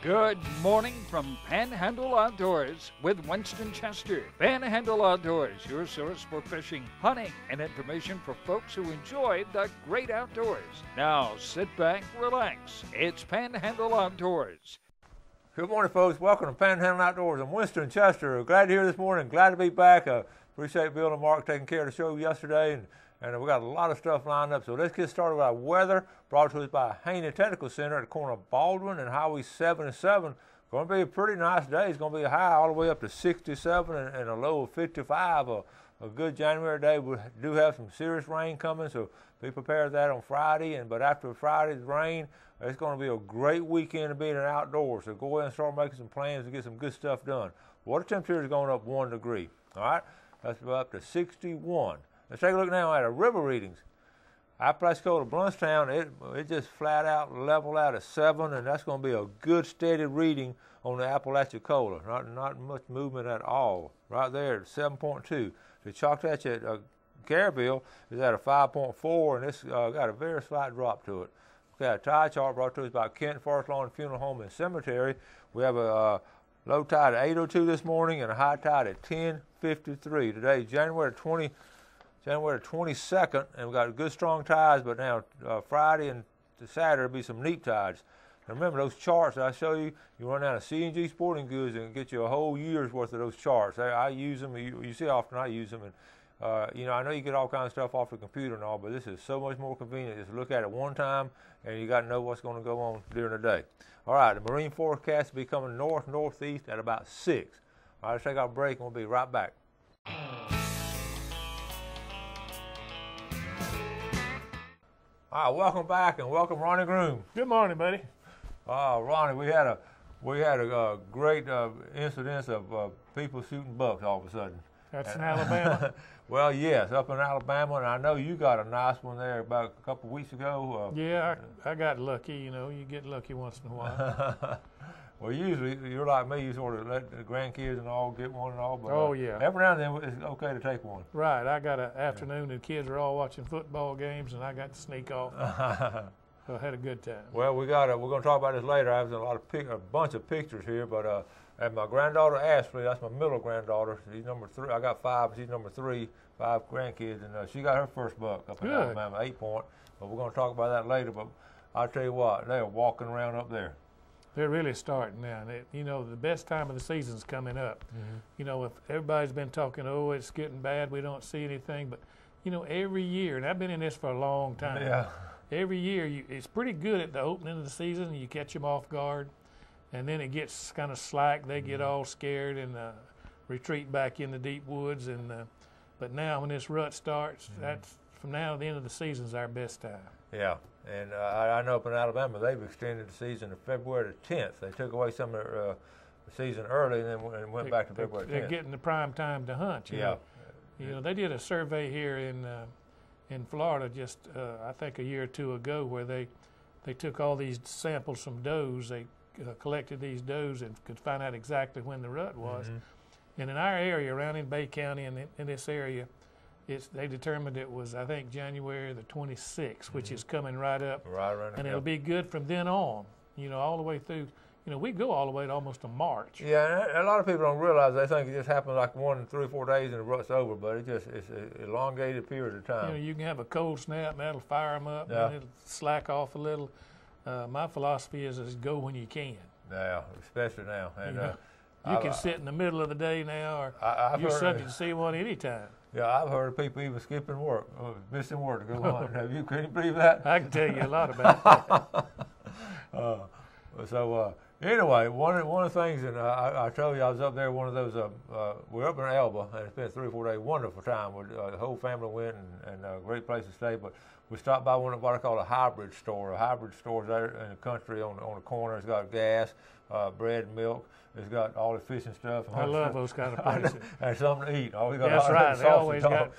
Good morning from Panhandle Outdoors with Winston Chester. Panhandle Outdoors, your source for fishing, hunting, and information for folks who enjoy the great outdoors. Now sit back, relax. It's Panhandle Outdoors. Good morning, folks. Welcome to Panhandle Outdoors. I'm Winston Chester. Glad to be here this morning. Glad to be back. Appreciate Bill and Mark taking care of the show yesterday, and we got a lot of stuff lined up. So let's get started with our weather, brought to us by Haney Technical Center at the corner of Baldwin and Highway 77. Going to be a pretty nice day. It's going to be a high all the way up to 67 and a low of 55. A good January day. We do have some serious rain coming, so be prepared for that on Friday. But after Friday's rain, it's going to be a great weekend to be in outdoors. So go ahead and start making some plans to get some good stuff done. Water temperature is going up 1 degree. All right, that's up to 61. Let's take a look now at our river readings. Apalachicola, Bluntstown, it just flat out leveled out at 7, and that's going to be a good steady reading on the Apalachicola. Not much movement at all. Right there at 7.2. The Choctaw at Carabille is at a 5.4, and it's got a very slight drop to it. We got a tide chart brought to us by Kent Forest Lawn Funeral Home and Cemetery. We have a low tide at 8:02 this morning and a high tide at 10:53. Today, January 22nd, and we've got good strong tides, but now Friday and Saturday will be some neap tides. Now remember those charts I show you, you run down to C&G Sporting Goods and get you a whole year's worth of those charts. I use them, you see how often I use them, and I know you get all kinds of stuff off the computer and all, but this is so much more convenient. Just look at it one time, and you got to know what's going to go on during the day. All right, the marine forecast will be coming northeast at about 6. All right, let's take our break, and we'll be right back. All right, welcome back, and welcome Ronnie Groom. Good morning, buddy. Ronnie, we had a great incidence of people shooting bucks all of a sudden. That's in Alabama? Well, yes, up in Alabama, and I know you got a nice one there about a couple of weeks ago. Yeah, I got lucky. You know, you get lucky once in a while. Well, usually you're like me, you sort of let the grandkids and all get one and all, but yeah. Every now and then it's okay to take one. Right, I got an afternoon and the kids are all watching football games, and I got to sneak off. So I had a good time. Well, we're going to talk about this later. I have a bunch of pictures here, but and my granddaughter Ashley, that's my middle granddaughter. She's number 3. I got 5, she's number 3. 5 grandkids, and she got her first buck up in Alabama, 8-point. But we're going to talk about that later. But I'll tell you what, they're walking around up there. They're really starting now. The best time of the season's coming up. Mm-hmm. If everybody's been talking, oh, it's getting bad, we don't see anything. But, every year, and I've been in this for a long time. Yeah. Every year, it's pretty good at the opening of the season. You catch them off guard, and then it gets kind of slack. They get all scared and retreat back in the deep woods. But now when this rut starts, that's from now to the end of the season is our best time. Yeah, and I know up in Alabama they've extended the season to February the 10th. They took away some of their season early and then went back to February 10th. They're getting the prime time to hunt. You know, they did a survey here in Florida just I think a year or two ago where they took all these samples from does. They collected these does and could find out exactly when the rut was. Mm-hmm. And in our area, around in Bay County and in this area, they determined it was, I think, January the 26th, which is coming right up. Right around. And it'll be good from then on, all the way through. We go all the way to almost to March. Yeah, and a lot of people don't realize. They think it just happens like 1, 3, 4 days and the rut's over, but it's an elongated period of time. You can have a cold snap and that'll fire them up, yeah. And it'll slack off a little. My philosophy is go when you can. Yeah, especially now. And you can sit in the middle of the day now, or you're subject to see one anytime. Yeah, I've heard of people even skipping work, missing work to go hunt. Can you believe that? I can tell you a lot about that. Anyway, one of the things, and I told you I was up there. One of those, we're up in Elba, and it's been a 3 or 4 day wonderful time. The whole family went, and a great place to stay. But we stopped by what I call a hybrid store. A hybrid store is there in the country on the corner. It's got gas, bread, and milk. It's got all the fish and stuff. I love those kind of places. And something to eat. That's right. They always got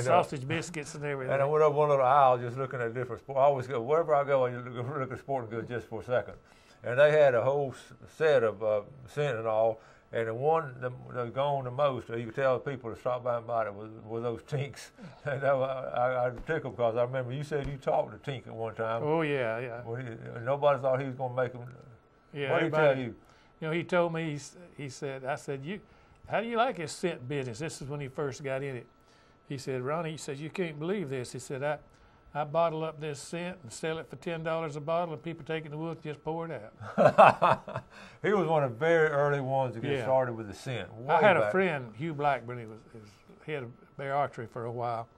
sausage biscuits and everything. And I went up one little aisle just looking at different sports. I always go, wherever I go, I look at sporting goods just for a second. And they had a whole set of scent and all. And the one that gone the most, you could tell the people that stopped by and bought it was those Tinks. And I tickled because I remember you said you talked to Tink at one time. Oh, yeah. Nobody thought he was going to make them Yeah, What did he tell you? You know, he told me, he said, I said, how do you like his scent business? This is when he first got in it. He said, Ronnie, he says, you can't believe this. He said, I bottle up this scent and sell it for $10 a bottle, and people take it in the woods and just pour it out. He was one of the very early ones to get started with the scent. I had a friend, Hugh Blackburn, he was head of Bear Archery for a while,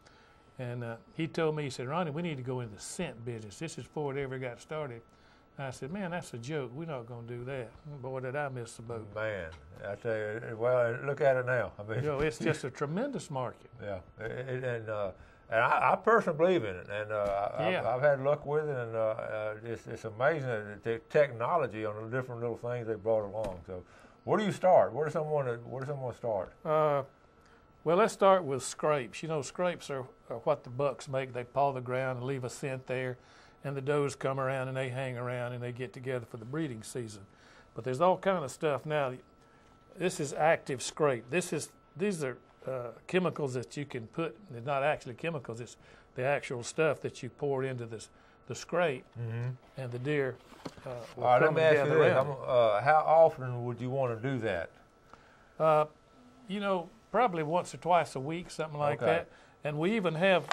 and he told me, he said, Ronnie, we need to go into the scent business. This is before it ever got started. I said, man, that's a joke. We're not going to do that. Boy, did I miss the boat. Man, I tell you, well, look at it now. I mean, you know, it's just a tremendous market. Yeah, and I personally believe in it, and I've had luck with it, and it's amazing the technology on the different little things they brought along. So, where do you start? Where does someone start? Well, let's start with scrapes. You know, scrapes are what the bucks make. They paw the ground and leave a scent there, and the does come around and they hang around and they get together for the breeding season. But there's all kind of stuff now. This is active scrape. These are chemicals that you can put. They're not actually chemicals. It's the actual stuff that you pour into the scrape, and the deer will all right, come let me ask you this. How often would you want to do that? You know, probably once or twice a week, something like that. And we even have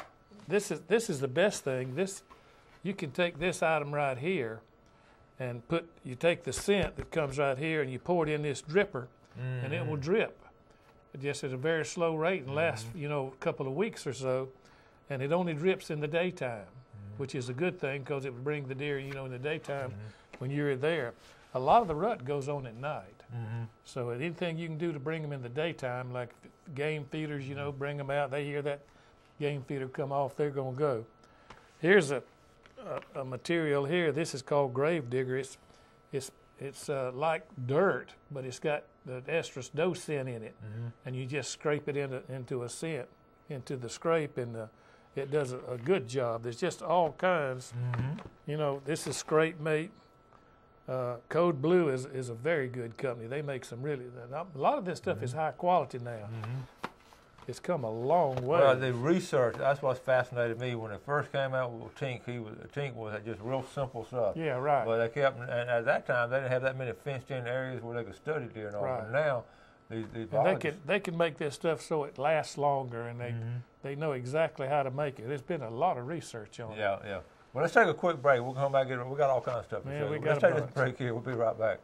this is the best thing. You can take this item right here and you take the scent that comes right here and you pour it in this dripper, and it will drip just at a very slow rate and lasts, you know, a couple of weeks or so, and it only drips in the daytime, which is a good thing because it would bring the deer, you know, in the daytime when you're there. A lot of the rut goes on at night. So anything you can do to bring them in the daytime, like game feeders, you know, bring them out. They hear that game feeder come off, they're going to go. Here's a material here. This is called grave digger. It's like dirt, but it's got the estrus dough scent in it, and you just scrape it into a scent, into the scrape, and it does a good job. There's just all kinds. You know, this is Scrape Mate. Code Blue is a very good company. They make some really, a lot of this stuff is high quality now. It's come a long way. Well, the research, that's what's fascinated me. When it first came out with Tink, Tink was just real simple stuff. Yeah, right. But they kept, and at that time, they didn't have that many fenced-in areas where they could study deer and all. Right. But now, they can make this stuff so it lasts longer, and they know exactly how to make it. There's been a lot of research on it. Yeah, yeah. Well, let's take a quick break. We'll come back and we got all kinds of stuff to show you. Let's take this break here. We'll be right back.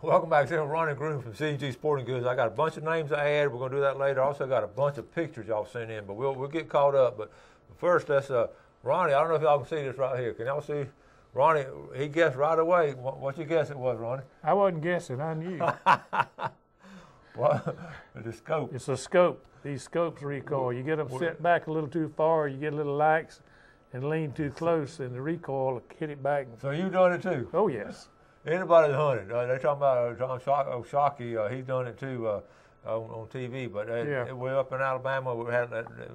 Welcome back to Ronnie Groom from C&G Sporting Goods. I got a bunch of names I added. We're going to do that later. Also got a bunch of pictures y'all sent in, but we'll get caught up. But first, let's Ronnie. I don't know if y'all can see this right here. Can y'all see? Ronnie, he guessed right away. What you guess it was, Ronnie? I wasn't guessing. I knew. What? The scope. It's a scope. These scopes recoil. You get them set back a little too far, you get a little lax, and lean too close, and the recoil will hit it back. So you've done it too? Oh yes. Anybody that hunted, they're talking about John Shockey. He's done it too on TV. But we're up in Alabama. We had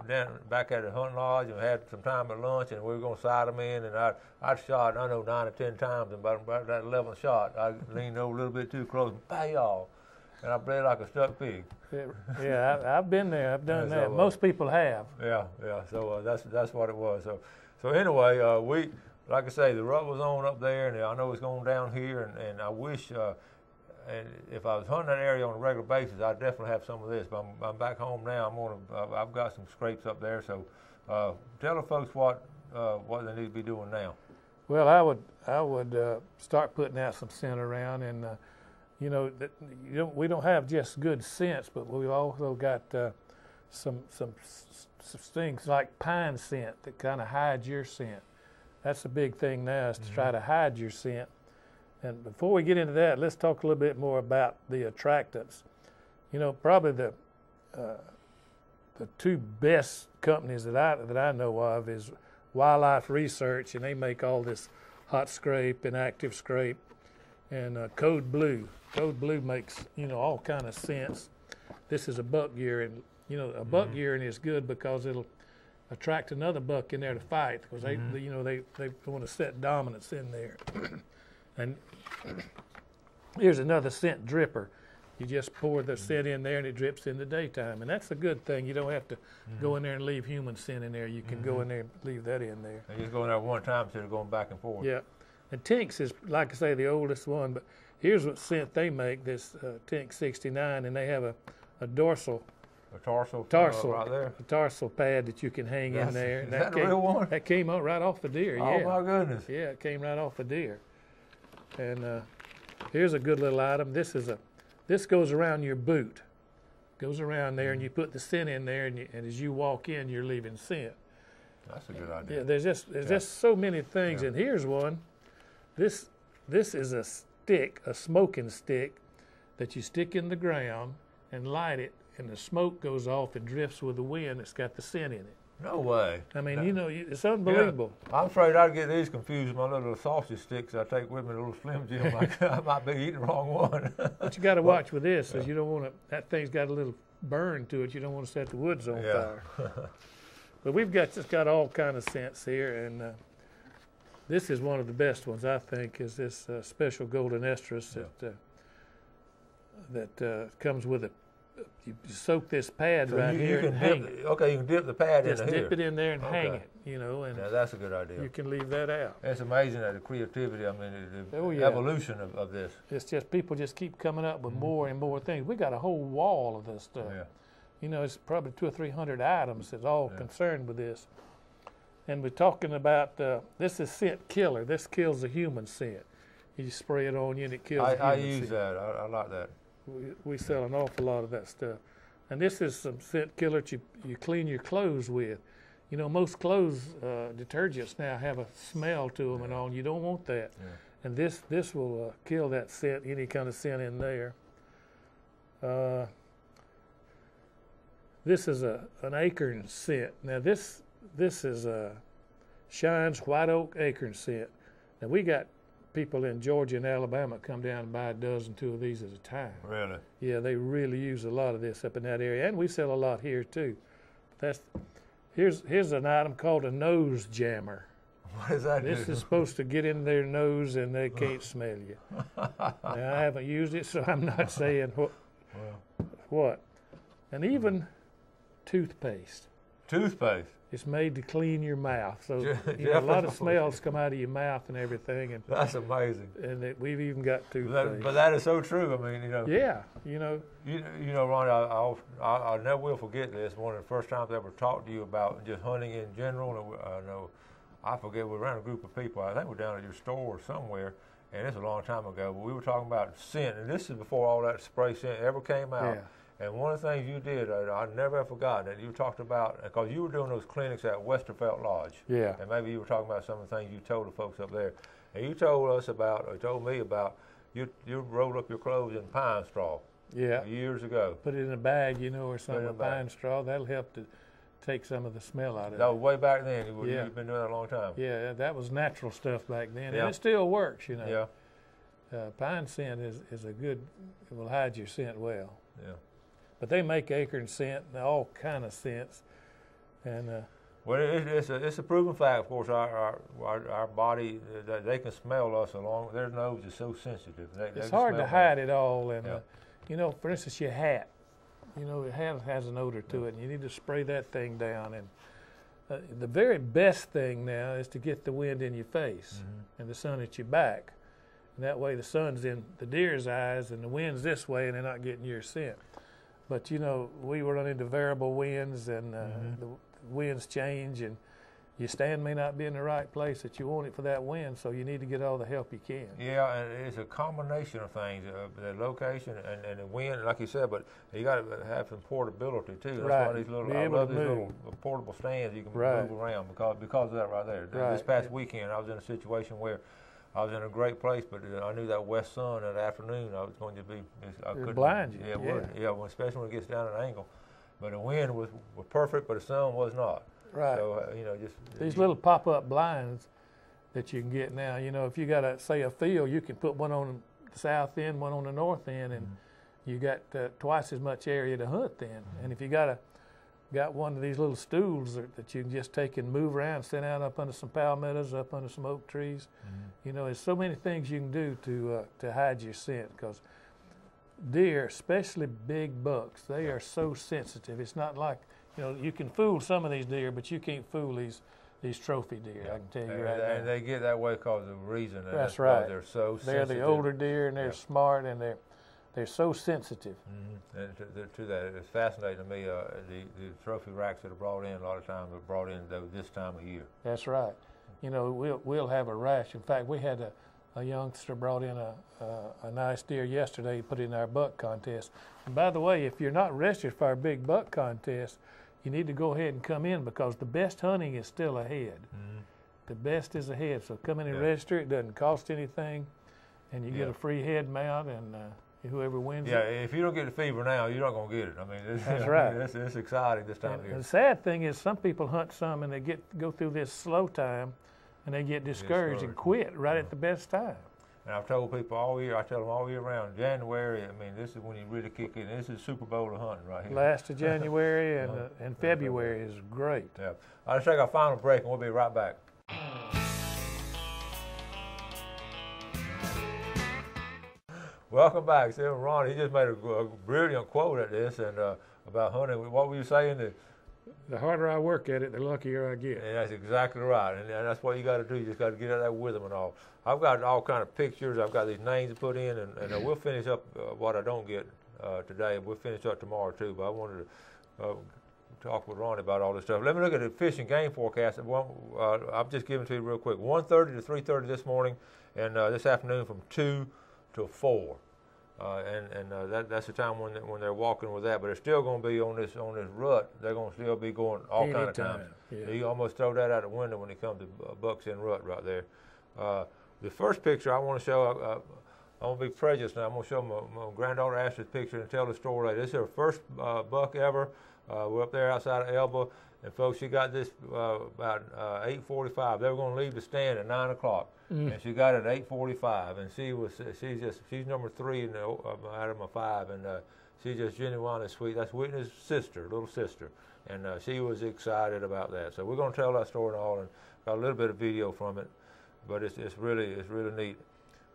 down back at the hunting lodge, and we had some time at lunch, and we were going to sight them in. And I shot, 9 or 10 times, and about that 11th shot, I leaned over a little bit too close, and bang y'all. And I bled like a stuck pig. Yeah, I've been there. I've done that. Most people have. Yeah. So that's what it was. So anyway, we, like I say, the rut was on up there, and I know it's going down here. And I wish, and if I was hunting that area on a regular basis, I'd definitely have some of this. But I'm back home now. I've got some scrapes up there. So tell the folks what they need to be doing now. Well, I would start putting out some scent around, and you know, we don't have just good scents, but we've also got some things like pine scent that kind of hides your scent. That's the big thing now, is to try to hide your scent. And before we get into that, let's talk a little bit more about the attractants. You know, probably the two best companies that I know of is Wildlife Research, and they make all this hot scrape and active scrape, and Code Blue. Code Blue makes, you know, all kind of scents. This is a buck gear, and you know, a buck gearing is good because it'll attract another buck in there to fight, because they want to set dominance in there. And here's another scent dripper. You just pour the scent in there and it drips in the daytime. And that's a good thing. You don't have to go in there and leave human scent in there. You can go in there and leave that in there. And you just go in there one time instead of going back and forth. Yeah. And Tinks is, like I say, the oldest one. But here's what scent they make, this Tink 69, and they have a dorsal. A tarsal right there. A tarsal pad that you can hang in there. Is that the real one? That came out right off the deer, Oh, my goodness. Yeah, it came right off the deer. And here's a good little item. This goes around your boot. Goes around there, and you put the scent in there, and as you walk in, you're leaving scent. That's a good idea. Yeah, there's just so many things. And here's one. This is a stick, a smoking stick, that you stick in the ground and light it, and the smoke goes off and drifts with the wind. It's got the scent in it. No way. I mean, it's unbelievable. Yeah. I'm afraid I'd get these confused with my little sausage sticks I take with me, the little Slim Jim. I might be eating the wrong one. But you got to watch with this, because you don't want to. That thing's got a little burn to it. You don't want to set the woods on fire. But we've just got all kind of scents here, and this is one of the best ones, I think, is this special golden estrus that comes with a. You soak this pad here and hang it. Okay, you can dip the pad in here. Just dip it in there and hang it, and yeah, that's a good idea. you can leave that out. It's amazing that the creativity, I mean, the evolution of this. It's just people just keep coming up with more and more things. We got a whole wall of this stuff. Yeah. It's probably 200 or 300 items that's all concerned with this. And we're talking about, this is scent killer. This kills the human scent. You spray it on you and it kills the human scent. I use that. I like that. We sell an awful lot of that stuff. And this is some scent killer that you clean your clothes with. Most clothes detergents now have a smell to them and all. And you don't want that. Yeah. And this will kill that scent, any kind of scent in there. This is an acorn scent. Now this is Shine's White Oak Acorn Scent. Now we got people in Georgia and Alabama come down and buy a dozen, 2 of these at a time. Really? Yeah, they really use a lot of this up in that area, and we sell a lot here too. Here's an item called a nose jammer. What does that do? This is supposed to get in their nose and they can't smell you. Now, I haven't used it, so I'm not saying what. And even toothpaste. Toothpaste? It's made to clean your mouth, so a lot of smells come out of your mouth and everything. And that's amazing. And we've even got toothpaste. But that is so true. I mean, Yeah, Ronnie, I never will forget this. One of the first times I ever talked to you about just hunting in general. I forget, we were around a group of people. I think we're down at your store or somewhere, and it's a long time ago. But we were talking about scent, and this is before all that spray scent ever came out. Yeah. And one of the things you did, I never have forgotten that you talked about, because you were doing those clinics at Westerfelt Lodge. Yeah. And maybe you were talking about some of the things you told the folks up there. And you told me about, you rolled up your clothes in pine straw. Yeah. Years ago. Put it in a bag, or something, pine straw. That'll help to take some of the smell out of it. That was way back then. You've been doing that a long time. Yeah, that was natural stuff back then. Yeah. And it still works, Yeah. Pine scent is a good, it will hide your scent well. Yeah. But they make acorn scent and all kind of scents, and well, it's a proven fact. Of course, our body, they can smell us along. Their nose is so sensitive. It's hard to hide it all. And for instance, your hat. Your hat has an odor to it, and you need to spray that thing down. And the very best thing now is to get the wind in your face and the sun at your back, and that way the sun's in the deer's eyes and the wind's this way, and they're not getting your scent. But, we run into variable winds, and the winds change, and your stand may not be in the right place that you want it for that wind, so you need to get all the help you can. Yeah, and it's a combination of things, the location and the wind, like you said, but you got to have some portability, too. That's why I love these little portable stands you can move around because of that right there. Right. This past weekend, I was in a situation where I was in a great place, but I knew that west sun that afternoon I was going to be. I couldn't blind you. Yeah, it would. Yeah, especially when it gets down at an angle. But the wind was perfect, but the sun was not. Right. So just these little pop-up blinds that you can get now. If you got a field, you can put one on the south end, one on the north end, and you got twice as much area to hunt then. And if you got one of these little stools that you can just take and move around, sit down up under some palmettos, up under some oak trees. There's so many things you can do to hide your scent, because deer, especially big bucks, they are so sensitive. It's not like, you can fool some of these deer, but you can't fool these trophy deer. I can tell you right now. And they get that way because of the reason. That's right. They're so They're sensitive. the older deer, and they're smart, and they're so sensitive. Mm-hmm. And to that, it's fascinating to me. The trophy racks that are brought in, a lot of times are brought in this time of year. That's right. We'll have a rash. In fact, we had a youngster brought in a nice deer yesterday, put in our buck contest. And by the way, if you're not registered for our big buck contest, you need to go ahead and come in, because the best hunting is still ahead. Mm-hmm. The best is ahead. So come in and register. It doesn't cost anything, and you get a free head mount, and whoever wins it. Yeah, if you don't get the fever now, you're not going to get it. I mean, that's right. It's exciting this time of year. And the sad thing is, some people hunt some and they go through this slow time, and they get discouraged and quit right at the best time. And I've told people all year, I tell them all year round, January, I mean, this is when you really kick in. This is Super Bowl of hunting right here. Last of January and February is great. Yeah. Let's take our final break, and we'll be right back. Welcome back. See, Ron, he just made a brilliant quote at this and about hunting. What were you saying? The harder I work at it, the luckier I get. And that's exactly right. And that's what you got to do. You just got to get out there with them and all. I've got all kind of pictures. I've got these names to put in, and we'll finish up what I don't get today. We'll finish up tomorrow, too. But I wanted to talk with Ronnie about all this stuff. Let me look at the fish and game forecast. I'll just give them to you real quick. 1:30 to 3:30 this morning, and this afternoon from 2 to 4. That's the time when they're walking with that, but it's still going to be on this rut. They're going to still be going all kind of times. Yeah. You almost throw that out the window when it comes to bucks in rut right there. The first picture I want to show, I won't be prejudiced now. I'm going to show my granddaughter Ashley's picture and tell the story later. This is her first buck ever. We're up there outside of Elba, and folks, she got this about 8:45. They were going to leave the stand at 9 o'clock. And she got it at 8:45, and she's number 3 out of my 5, and she's just genuinely sweet. That's Whitney's sister, little sister, and she was excited about that. So we're going to tell that story and all, and got a little bit of video from it, but it's really neat.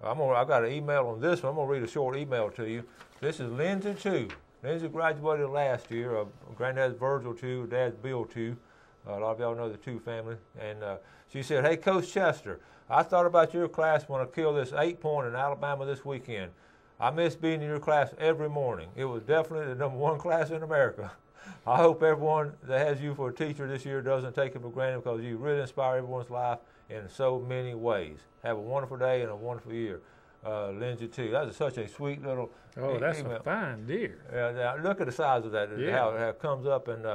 I got an email on this one. I'm gonna read a short email to you. This is Lindsay 2. Lindsay graduated last year. Granddad's Virgil 2, Dad's Bill 2. A lot of y'all know the 2 family, and she said, "Hey, Coach Chester, I thought about your class when I killed this 8-point in Alabama this weekend. I miss being in your class every morning. It was definitely the #1 class in America. I hope everyone that has you for a teacher this year doesn't take it for granted, because you really inspire everyone's life in so many ways. Have a wonderful day and a wonderful year." Lindsay, too. That's such a sweet little that's email. a fine deer. Now look at the size of that, how it comes up, and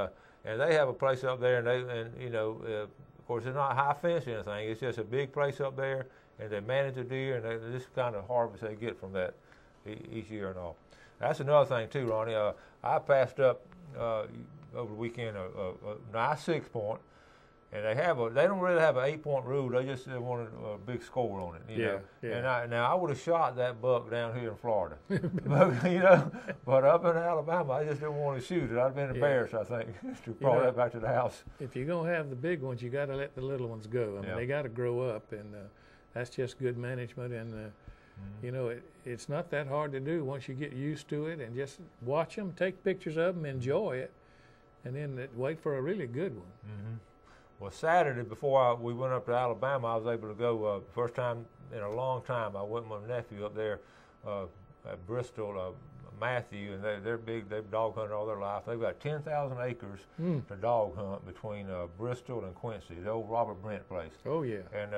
they have a place up there, of course, it's not high fence or anything. It's just a big place up there, and they manage the deer, and this kind of harvest they get from that each year and all. That's another thing too, Ronnie. I passed up over the weekend a nice 6-point, and they don't really have an 8-point rule. They just wanted a big score on it, you know. And I would have shot that buck down here in Florida, but up in Alabama, I just didn't want to shoot it. I'd have been embarrassed, I think, to bring that back to the house. If you're gonna have the big ones, you got to let the little ones go. I mean, they got to grow up, and that's just good management. And it's not that hard to do once you get used to it, and just watch them, take pictures of them, enjoy it, and then wait for a really good one. Mm-hmm. Well, Saturday before we went up to Alabama, I was able to go first time in a long time. I went with my nephew up there at Bristol, Matthew, and they're big. They've dog hunted all their life. They've got 10,000 acres to dog hunt between Bristol and Quincy, the old Robert Brent place. Oh yeah. And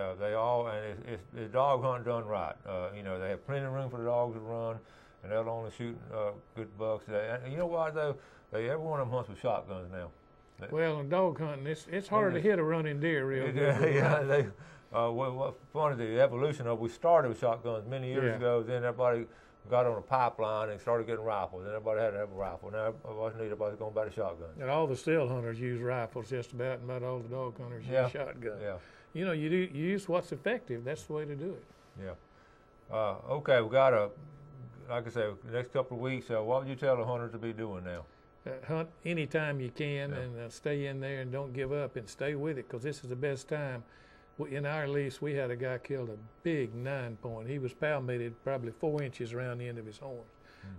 it's dog hunt done right. They have plenty of room for the dogs to run, and they'll only shoot good bucks. And you know what though? Every one of them hunts with shotguns now. Well, in dog hunting, it's harder to hit a running deer real good. What's funny, the evolution of, we started with shotguns many years ago, then everybody got on a pipeline and started getting rifles, and everybody had to have a rifle. Now, everybody's going back to shotguns. And all the still hunters use rifles just about, and about all the dog hunters use shotguns. Yeah. You use what's effective. That's the way to do it. Yeah. Okay, we got like I said, the next couple of weeks, what would you tell the hunters to be doing now? Hunt anytime you can, and stay in there and don't give up, and stay with it, because this is the best time. In our lease, we had a guy killed a big 9-point. He was palmated probably 4 inches around the end of his horns.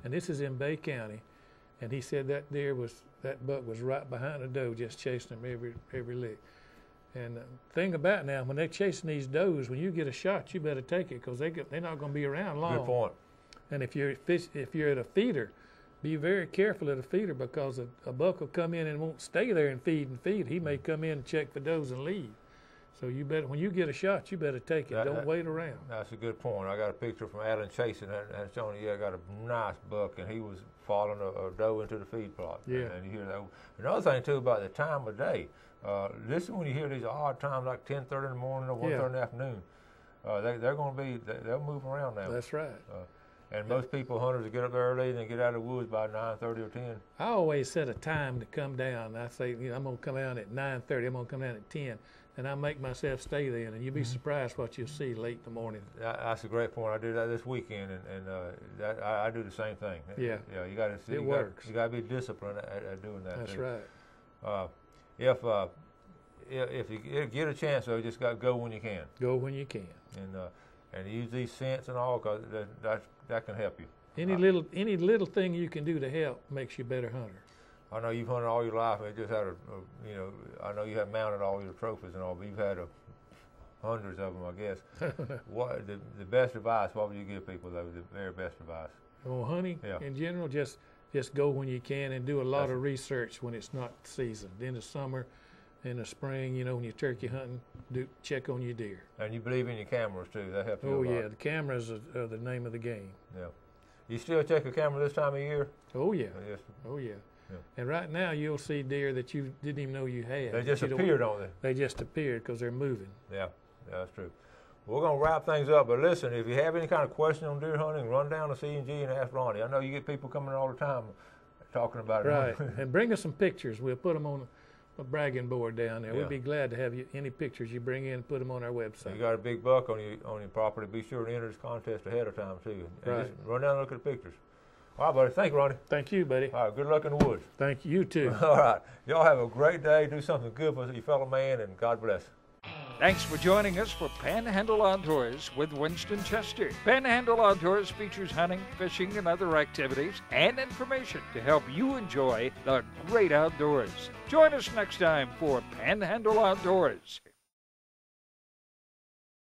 and this is in Bay County. And he said that buck was right behind the doe, just chasing him every lick. And the thing about now, when they're chasing these does, when you get a shot, you better take it because they're not going to be around long. Good point. And if you're at a feeder, be very careful at a feeder because a buck will come in and won't stay there and feed. He may come in and check for does and leave. So you better, when you get a shot, you better take it. Don't wait around. That's a good point. I got a picture from Alan Chasing and showing you. I got a nice buck, and he was following a doe into the feed plot. Yeah. And you hear that. Another thing too about the time of day. Listen when you hear these odd times like 10:30 in the morning or 1:30 in the afternoon. They're going to be. They'll move around now. That's right. And most people, hunters, get up there early and then get out of the woods by 9:30 or 10. I always set a time to come down. I say, I'm going to come down at 9:30. I'm going to come down at 10. And I make myself stay there, and you'll be surprised what you'll see late in the morning. That's a great point. I do that this weekend, and I do the same thing. Yeah, yeah. You got to. It works. You got to be disciplined at doing that. That's too. right. If you get a chance, though, you just got to go when you can. Go when you can. And use these scents and all, because that can help you. Any little thing you can do to help makes you a better hunter. I know you've hunted all your life, and just had I know you have mounted all your trophies and all, but you've had hundreds of them, I guess. What the best advice? What would you give people, though? The very best advice? Well, hunting in general, just go when you can and do a lot of research when it's not season. In the summer, in the spring, when you're turkey hunting, check on your deer. And you believe in your cameras too. That helps you a lot. Oh yeah, the cameras are the name of the game. Yeah. You still check a camera this time of year? Oh yeah. Oh yeah. And right now you'll see deer that you didn't even know you had. They just appeared on there. They just appeared because they're moving. Yeah, that's true. We're going to wrap things up, but listen, if you have any kind of question on deer hunting, run down to C&G and ask Ronnie. I know you get people coming all the time talking about it. Right, and bring us some pictures. We'll put them on a bragging board down there. We'd be glad to have any pictures you bring in and put them on our website. You got a big buck on your property, be sure to enter this contest ahead of time, too. And right. Just run down and look at the pictures. All right, buddy. Thank you, Ronnie. Thank you, buddy. All right, good luck in the woods. Thank you, too. All right. Y'all have a great day. Do something good for your fellow man, and God bless. Thanks for joining us for Panhandle Outdoors with Winston Chester. Panhandle Outdoors features hunting, fishing, and other activities and information to help you enjoy the great outdoors. Join us next time for Panhandle Outdoors.